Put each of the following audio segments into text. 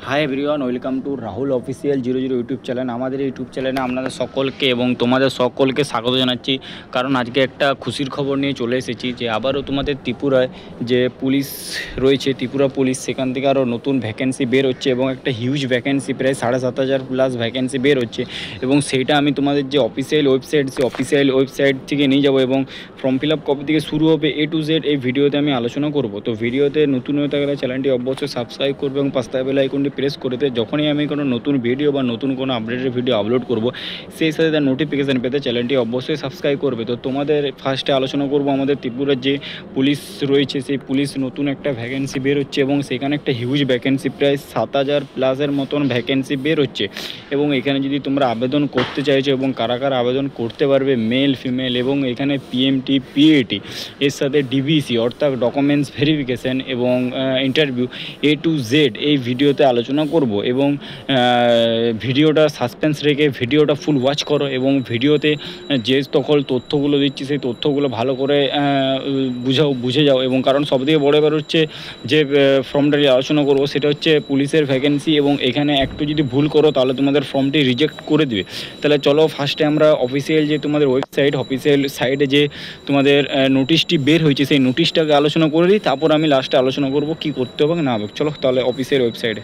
Hi everyone, welcome to Rahul official 00 YouTube channel. আমাদের YouTube চ্যানেলে আপনাদের সকলকে এবং তোমাদের সকলকে স্বাগত জানাচ্ছি। কারণ আজকে একটা খুশির খবর নিয়ে চলে এসেছি যে আবারও তোমাদের ত্রিপুরায় যে পুলিশ রয়েছে, ত্রিপুরা পুলিশ, সেখান থেকে আরও নতুন ভ্যাকেন্সি বের হচ্ছে এবং একটা হিউজ ভ্যাকেন্সি, প্রায় 7,500 প্লাস ভ্যাকেন্সি বের হচ্ছে। এবং সেইটা আমি তোমাদের যে অফিসিয়াল ওয়েবসাইট, সেই অফিসিয়াল ওয়েবসাইট থেকে নিয়ে যাবো এবং ফর্ম ফিল আপ কবে থেকে শুরু হবে A to Z এই ভিডিওতে আমি আলোচনা করব। তো ভিডিওতে নতুন হয়ে থাকলে চ্যানেলটি অবশ্যই সাবস্ক্রাইব করবে এবং পাশে বেল আইকনটি প্রেস করে দেয়। যখনই আমি কোনো নতুন ভিডিও বা নতুন কোনো আপডেটের ভিডিও আপলোড করব, সেই সাথে তার নোটিফিকেশান পেতে চ্যানেলটি অবশ্যই সাবস্ক্রাইব করবে। তো তোমাদের ফার্স্টে আলোচনা করব আমাদের ত্রিপুরার যে পুলিশ রয়েছে, সেই পুলিশ নতুন একটা ভ্যাকেন্সি বের হচ্ছে এবং সেখানে একটা হিউজ ভ্যাকেন্সি, প্রায় 7,000 প্লাসের মতন ভ্যাকেন্সি বের হচ্ছে। এবং এখানে যদি তোমরা আবেদন করতে চাইছো এবং কারা কারা আবেদন করতে পারবে, মেল ফিমেল, এবং এখানে PMT PAT এর সাথে DVC অর্থাৎ ডকুমেন্টস ভেরিফিকেশান এবং ইন্টারভিউ A to Z এই ভিডিওতে আলোচনা করব। এবং ভিডিওটা সাসপেন্স রেখে ভিডিওটা ফুল ওয়াচ করো এবং ভিডিওতে যে সকল তথ্যগুলো দিচ্ছি সেই তথ্যগুলো ভালো করে বুঝে যাও। এবং কারণ সবথেকে বড় ব্যাপার হচ্ছে যে ফর্মটা আলোচনা করব সেটা হচ্ছে পুলিশের ভ্যাকেন্সি, এবং এখানে একটু যদি ভুল করো তাহলে তোমাদের ফর্মটি রিজেক্ট করে দিবে। তাহলে চলো ফার্স্টে আমরা অফিসিয়াল যে তোমাদের ওয়েবসাইট, অফিসিয়াল সাইটে যে তোমাদের নোটিশটি বের হয়েছে সেই নোটিশটাকে আলোচনা করে দিই, তারপর আমি লাস্টে আলোচনা করব কী করতে হবে না হবে। চলো তাহলে অফিসিয়াল ওয়েবসাইটে।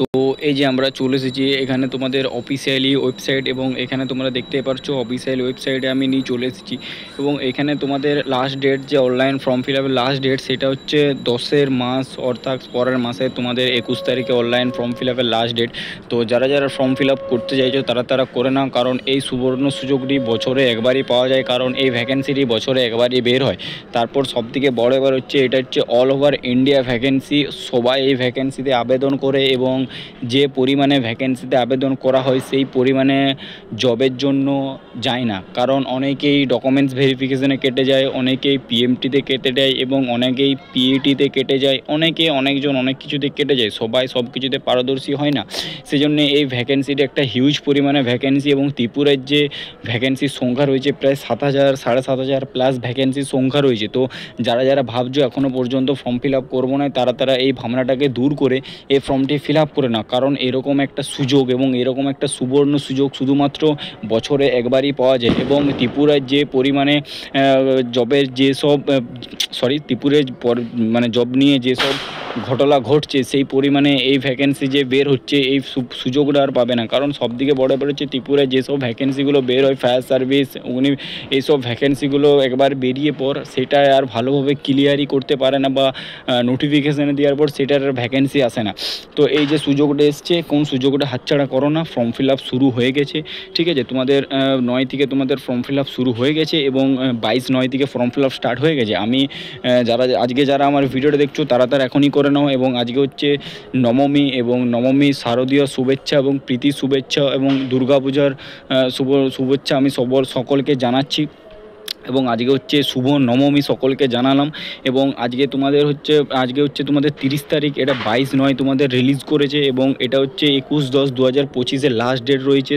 তো এই যে আমরা চলে এসেছি এখানে তোমাদের অফিসিয়ালি ওয়েবসাইট, এবং এখানে তোমরা দেখতে পাচ্ছ অফিসিয়াল ওয়েবসাইটে আমি নিয়ে চলে এসেছি। এবং এখানে তোমাদের লাস্ট ডেট যে অনলাইন ফর্ম ফিল আপের লাস্ট ডেট সেটা হচ্ছে 10 মাস, অর্থাৎ পরের মাসে তোমাদের 21 তারিখে অনলাইন ফর্ম ফিল আপের লাস্ট ডেট। তো যারা যারা ফর্ম ফিল আপ করতে চাইছো তারা করে নাও, কারণ এই সুবর্ণ সুযোগটি বছরে একবারই পাওয়া যায়, কারণ এই ভ্যাকেন্সিটি বছরে একবারই বের হয়। তারপর সবথেকে বড় এবার হচ্ছে এটা হচ্ছে অল ওভার ইন্ডিয়া ভ্যাকেন্সি, সবাই এই ভ্যাকেন্সিতে আবেদন করে এবং যে পরিমাণে ভ্যাকেন্সিতে আবেদন করা হয় সেই পরিমাণে জবের জন্য যায় না, কারণ অনেকেই ডকুমেন্টস ভেরিফিকেশানে কেটে যায়, অনেকেই PMTতে কেটে যায় এবং অনেকেই PATতে কেটে যায়, অনেকজন অনেক কিছুতে কেটে যায়, সবাই সব কিছুতে পারদর্শী হয় না। সেজন্য এই ভ্যাকেন্সিটা একটা হিউজ পরিমাণে ভ্যাকেন্সি, এবং ত্রিপুরার যে ভ্যাকেন্সির সংখ্যা রয়েছে প্রায় 7,000 7,500 প্লাস ভ্যাকেন্সির সংখ্যা রয়েছে। তো যারা যারা ভাবছো এখনও পর্যন্ত ফর্ম ফিল আপ করবো না, তারা এই ভাবনাটাকে দূর করে এই ফর্মটি ফিল আপ করে না, কারণ এরকম একটা সুযোগ এবং এরকম একটা সুবর্ণ সুযোগ শুধুমাত্র বছরে একবারই পাওয়া যায়। এবং ত্রিপুরার যে পরিমাণে জবের যেসব ত্রিপুরার মানে জব নিয়ে যেসব ঘটনা ঘটছে সেই পরিমাণে এই ভ্যাকেন্সি যে বের হচ্ছে এই সুযোগটা আর পাবে না। কারণ সবদিকে বড় ব্যাপার হচ্ছে ত্রিপুরায় যেসব ভ্যাকেন্সিগুলো বের হয়, ফায়ার সার্ভিস, এইসব ভ্যাকেন্সিগুলো একবার বেরিয়ে পর সেটা আর ভালোভাবে ক্লিয়ারই করতে পারে না, বা নোটিফিকেশানে দেওয়ার পর সেটার ভ্যাকেন্সি আসে না। তো এই যে সুযোগটা এসছে, কোন সুযোগটা হাতছাড়া করো না। ফর্ম ফিল আপ শুরু হয়ে গেছে, ঠিক আছে, তোমাদের 9 থেকে তোমাদের ফর্ম ফিল আপ শুরু হয়ে গেছে এবং 22/9 থেকে ফর্ম ফিল আপ স্টার্ট হয়ে গেছে। আমি যারা আমার ভিডিওটা দেখছো তারা এখনই করে নাও। এবং আজকে হচ্ছে নবমী, এবং নবমী শারদীয় শুভেচ্ছা এবং প্রীতি শুভেচ্ছা এবং দুর্গাপূজার শুভেচ্ছা আমি সকলকে জানাচ্ছি। এবং আজকে হচ্ছে শুভ নবমী, সকলকে জানালাম। এবং আজকে হচ্ছে তোমাদের 30 তারিখ, এটা 22/9 তোমাদের রিলিজ করেছে, এবং এটা হচ্ছে 21/10/2025 লাস্ট ডেট রয়েছে,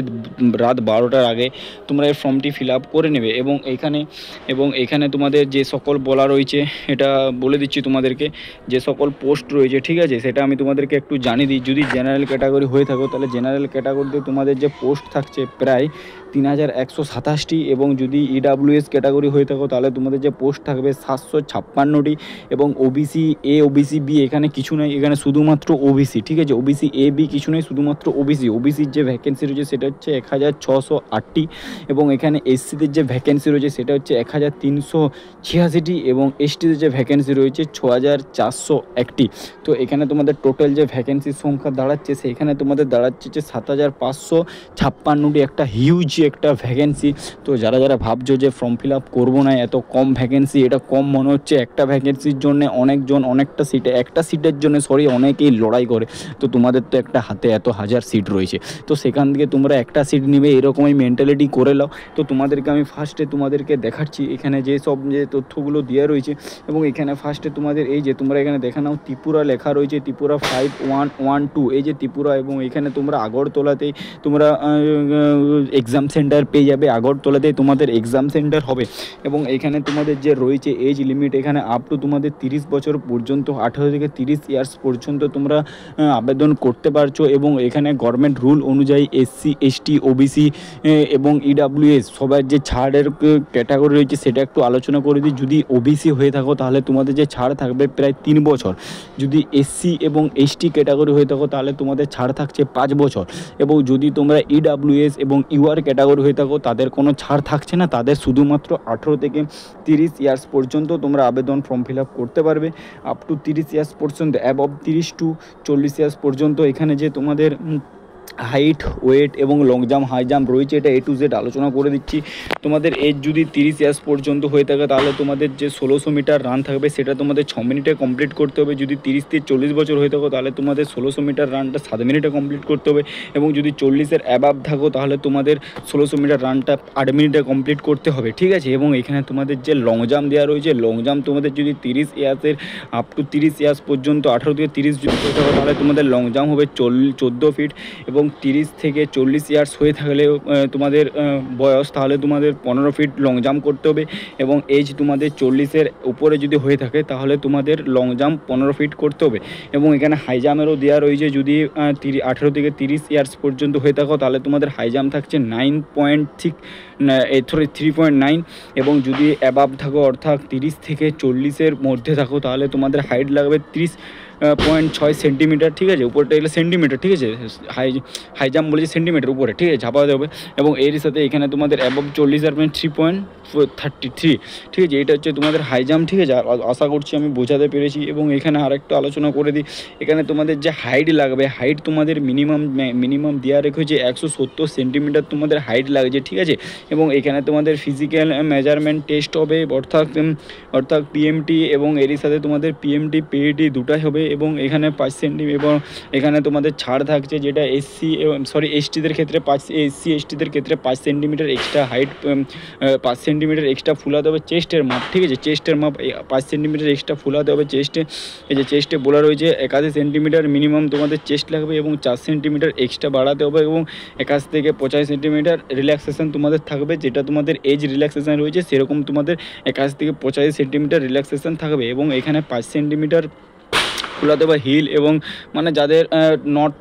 রাত 12টার আগে তোমরা এই ফর্মটি ফিল আপ করে নেবে। এবং এখানে তোমাদের যে সকল বলা রয়েছে এটা বলে দিচ্ছি তোমাদেরকে, যে সকল পোস্ট রয়েছে, ঠিক আছে, সেটা আমি তোমাদেরকে একটু জানিয়ে দিই। যদি জেনারেল ক্যাটাগরি হয়ে থাকো তাহলে জেনারেল ক্যাটাগরিতে তোমাদের যে পোস্ট থাকছে প্রায় 3,127টি, এবং যদি EWS ক্যাটাগরি হয়ে থাকো তাহলে তোমাদের যে পোস্ট থাকবে 756টি, এবং OBC A OBC B এখানে কিছু নেই, এখানে শুধুমাত্র OBC, ঠিক আছে, OBC A B কিছু নেই, শুধুমাত্র OBCর যে ভ্যাকেন্সি রয়েছে সেটা হচ্ছে 1,608টি, এবং এখানে SCদের যে ভ্যাকেন্সি রয়েছে সেটা হচ্ছে 1,386টি, এবং STদের যে ভ্যাকেন্সি রয়েছে 6,401টি। তো এখানে তোমাদের টোটাল যে ভ্যাকেন্সির সংখ্যা দাঁড়াচ্ছে সেখানে তোমাদের দাঁড়াচ্ছে 7,556টি, একটা হিউজ একটা ভ্যাকেন্সি। তো যারা ভাবছো যে ফর্ম ফিল আপ করবো না, এত কম ভ্যাকেন্সি, এটা কম মনে হচ্ছে, একটা ভ্যাকেন্সির জন্য একটা সিটের জন্য অনেকেই লড়াই করে। তো তোমাদের তো একটা হাতে এত হাজার সিট রয়েছে, তো সেখান থেকে তোমরা একটা সিট নেবে এরকমই মেন্টালিটি করে নাও। তো তোমাদেরকে আমি ফার্স্টে দেখাচ্ছি এখানে যে তথ্যগুলো দেওয়া রয়েছে। এবং এখানে ফার্স্টে তোমাদের এই যে তোমরা এখানে দেখে নাও, ত্রিপুরা লেখা রয়েছে, ত্রিপুরা 5112, এই যে ত্রিপুরা। এবং এখানে তোমরা আগরতলাতেই তোমরা এক্সাম সেন্টার পেয়ে যাবে, আগরতলাতেই তোমাদের এক্সাম সেন্টার হবে। এবং এখানে তোমাদের যে রয়েছে এজ লিমিট, এখানে আপ টু তোমাদের 30 বছর পর্যন্ত, 18 থেকে 30 ইয়ার্স পর্যন্ত তোমরা আবেদন করতে পারছো। এবং এখানে গভর্নমেন্ট রুল অনুযায়ী SC ST OBC এবং EWS সবার যে ছাড়ের ক্যাটাগরি রয়েছে সেটা একটু আলোচনা করে দিই। যদি OBC হয়ে থাকো তাহলে তোমাদের যে ছাড় থাকবে প্রায় 3 বছর। যদি SC এবং ST ক্যাটাগরি হয়ে থাকো তাহলে তোমাদের ছাড় থাকছে 5 বছর। এবং যদি তোমরা EWS এবং UR ক্যাটাগরি হয়ে থাকো তাদের কোনো ছাড় থাকছে না, তাদের শুধুমাত্র 18 থেকে 30 ইয়ার্স পর্যন্ত তোমরা আবেদন ফর্ম ফিল আপ করতে পারবে। আপ টু 30 ইয়ার্স পর্যন্ত, অ্যাবভ 30 টু 40 ইয়ার্স পর্যন্ত এখানে যে তোমাদের হাইট, ওয়েট এবং লং জাম্প, হাই জাম্প রয়েছে এটা A to Z আলোচনা করে দিচ্ছি। তোমাদের এজ যদি 30 ইয়ার্স পর্যন্ত হয়ে থাকে তাহলে তোমাদের যে 1600 মিটার রান থাকবে সেটা তোমাদের 6 মিনিটে কমপ্লিট করতে হবে। যদি 30 থেকে 40 বছর হয়ে থাকো তাহলে তোমাদের 1600 মিটার রানটা 7 মিনিটে কমপ্লিট করতে হবে। এবং যদি 40-এর অ্যাবাভ থাকো তাহলে তোমাদের 1600 মিটার রানটা 8 মিনিটে কমপ্লিট করতে হবে, ঠিক আছে। এবং এখানে তোমাদের যে লং জাম্প দেওয়া রয়েছে, লং জাম্প তোমাদের যদি 30 ইয়ার্সের আপ টু 30 ইয়ার্স পর্যন্ত, 18 থেকে 30 যদি হয়ে থাকো তাহলে তোমাদের লং জাম্প হবে 14 ফিট। এবং 30 থেকে 40 ইয়ার্স হয়ে থাকলে তোমাদের বয়স, তাহলে তোমাদের 15 ফিট লং জাম্প করতে হবে। এবং এজ তোমাদের 40-এর উপরে যদি হয়ে থাকে তাহলে তোমাদের লং জাম্প 15 ফিট করতে হবে। এবং এখানে হাই জাম্পেরও দেওয়া রয়েছে, যদি 18 থেকে 30 ইয়ার্স পর্যন্ত হয়ে থাকো তাহলে তোমাদের হাই জাম্প থাকছে 3.9। এবং যদি অ্যাবাভ থাকো অর্থাৎ 30 থেকে 40-এর মধ্যে থাকো তাহলে তোমাদের হাইট লাগবে 30.6 সেন্টিমিটার, ঠিক আছে। উপরটা এগুলো সেন্টিমিটার, ঠিক আছে। হাই জাম্প বলেছে সেন্টিমিটার উপরে, ঠিক আছে, ঝাঁপা দেবে। এবং এর সাথে এখানে তোমাদের অ্যাবভ 40 আর 3.33, ঠিক আছে। এটা হচ্ছে তোমাদের হাই জাম্প, ঠিক আছে। আশা করছি আমি বোঝাতে পেরেছি। এবং এখানে আরেকটু আলোচনা করে দিই, এখানে তোমাদের যে হাইট লাগবে, হাইট তোমাদের মিনিমাম দেওয়া রেখেছে 170 সেন্টিমিটার তোমাদের হাইট লাগছে, ঠিক আছে। এবং এখানে তোমাদের ফিজিক্যাল মেজারমেন্ট টেস্ট হবে, অর্থাৎ PMT, এবং এর সাথে তোমাদের PMT PET দুটাই হবে। এবং এখানে 5 সেন্টিমিটার, এবং এখানে তোমাদের ছাড় থাকছে যেটা SC/STদের ক্ষেত্রে SC/STদের ক্ষেত্রে 5 centimetre extra height, 5 centimetre extra ফুলাতে হবে চেস্টের মাপ, ঠিক আছে। চেস্টের মাপ 5 সেন্টিমিটার এক্সট্রা ফুলাতে হবে চেস্টে। এই যে চেস্টে বলা রয়েছে 81 সেন্টিমিটার মিনিমাম তোমাদের চেস্ট লাগবে, এবং 4 সেন্টিমিটার এক্সট্রা বাড়াতে হবে। এবং 81 থেকে 85 সেন্টিমিটার রিল্যাক্সেশন তোমাদের থাকবে, যেটা তোমাদের এজ রিল্যাক্সেশন রয়েছে সেরকম তোমাদের 81 থেকে 85 সেন্টিমিটার রিল্যাক্সেশন থাকবে। এবং এখানে 5 সেন্টিমিটার ফুলাতে হবে হিল, এবং মানে যাদের নর্থ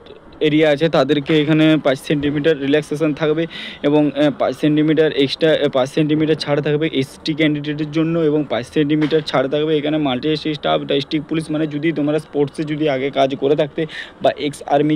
এরিয়া আছে তাদেরকে এখানে 5 সেন্টিমিটার রিল্যাক্সেশন থাকবে। এবং 5 সেন্টিমিটার এক্সট্রা 5 সেন্টিমিটার ছাড় থাকবে ST ক্যান্ডিডেটের জন্য। এবং 5 সেন্টিমিটার ছাড় থাকবে এখানে মাল্টি স্টাফ ডিস্ট্রিক্ট পুলিশ, মানে যদি তোমরা স্পোর্টসে যদি আগে কাজ করে থাকতে বা এক্স আর্মি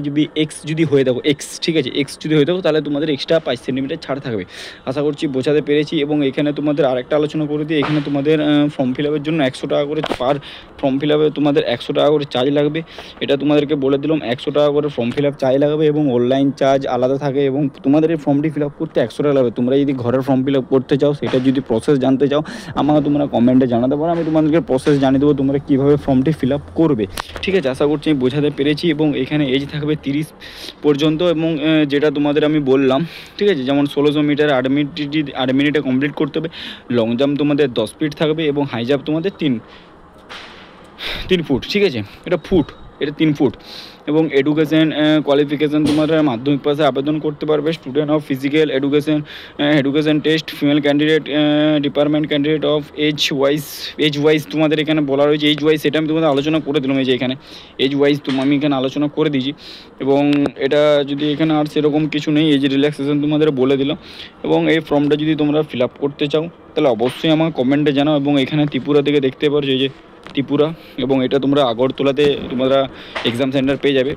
যদি হয়ে থাকো, ঠিক আছে, যদি হয়ে থাকো তাহলে তোমাদের এক্সট্রা 5 সেন্টিমিটার ছাড় থাকবে। আশা করছি বোঝাতে পেরেছি। এবং এখানে তোমাদের আরেকটা আলোচনা করে দিই, এখানে তোমাদের ফর্ম ফিল আপের জন্য 100 টাকা করে পার ফর্ম ফিল আপে তোমাদের 100 টাকা করে চার্জ লাগবে। এটা তোমাদেরকে বলে দিলাম, 100 টাকা করে ফর্ম ফিল আপ চার্জ লাগবে। এবং অনলাইন চার্জ আলাদা থাকে। এবং তোমাদের এই ফর্মটি ফিল আপ করতে 100 টাকা লাগবে। তোমরা যদি ঘরের ফর্ম ফিল আপ করতে চাও, সেটা যদি প্রসেস জানতে চাও আমাকে তোমরা কমেন্টে জানাতে পারো, আমি তোমাদেরকে প্রসেস জানিয়ে দেবো তোমরা কীভাবে ফর্মটি ফিল আপ করবে, ঠিক আছে। আশা করছি আমি বোঝাতে পেরেছি। এবং এখানে এজ থাকবে 30 পর্যন্ত। এবং যেটা তোমাদের আমি বললাম, ঠিক আছে, যেমন 1600 মিটার 8 মিনিটে কমপ্লিট করতে হবে। লং জাম্প তোমাদের 10 ফিট থাকবে, এবং হাই জাম্প তোমাদের 3 ফুট, ঠিক আছে। এটা 3 ফুট। এবং এডুকেশন কোয়ালিফিকেশান তোমরা মাধ্যমিক পাশে আবেদন করতে পারবে। Student of physical education test, female candidate, department candidate of age wise তোমাদের এখানে বলা রয়েছে। এজ ওয়াইজ সেটা আমি তোমাদের আলোচনা করে দিলাম, এই যে এখানে এজ ওয়াইজ আমি এখানে আলোচনা করে দিয়েছি। এবং এটা যদি এখানে আর সেরকম কিছু নেই, এজ রিল্যাক্সেশন তোমাদের বলে দিলাম। এবং এই ফর্মটা যদি তোমরা ফিল আপ করতে চাও তাহলে অবশ্যই আমাকে কমেন্টে জানাও। এবং এখানে ত্রিপুরা থেকে দেখতে পারো যে ত্রিপুরা, এবং এটা তোমরা আগরতলাতে তোমরা এক্সাম সেন্টার পেয়ে যাবে।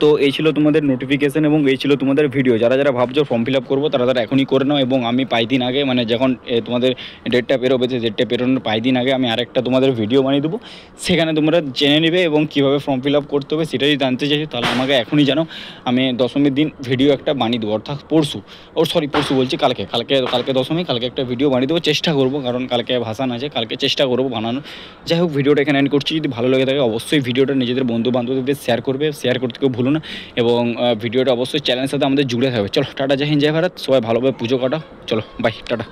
তো এই ছিল তোমাদের নোটিফিকেশান, এবং এই ছিল তোমাদের ভিডিও। যারা ভাবছো ফর্ম ফিল আপ করবো তারা এখনই করে নাও। এবং আমি 5 দিন আগে, মানে যখন তোমাদের ডেটটা পেরোবে, ডেটটা পেরোনোর 5 দিন আগে আমি আরেকটা তোমাদের ভিডিও বানিয়ে দেবো, সেখানে তোমরা জেনে নেবে। এবং কীভাবে ফর্ম ফিল আপ করতে হবে সেটা যদি জানতে চাইছো তাহলে আমাকে এখনই জানো। আমি দশমীর দিন ভিডিও একটা বানিয়ে দেবো, অর্থাৎ পরশু বলছি কালকে দশমী, কালকে একটা ভিডিও বানিয়ে দেবো, চেষ্টা করবো, কারণ কালকে ভাসান আছে, কালকে চেষ্টা করবো বানানো। যাই হোক, ভিডিওটা এখানে এন্ড করছি। যদি ভালো লেগে থাকে অবশ্যই ভিডিওটা নিজেদের বন্ধু বান্ধবদের শেয়ার করতে কেউ ভুলো না। এবং ভিডিওটা অবশ্যই চ্যানেলের সাথে আমাদের জুড়ে থাকবে। চলো টাটা, জয় হিন্দ, জয় ভারত। সবাই ভালোভাবে পুজো কাটাও। চলো বাই, টাটা।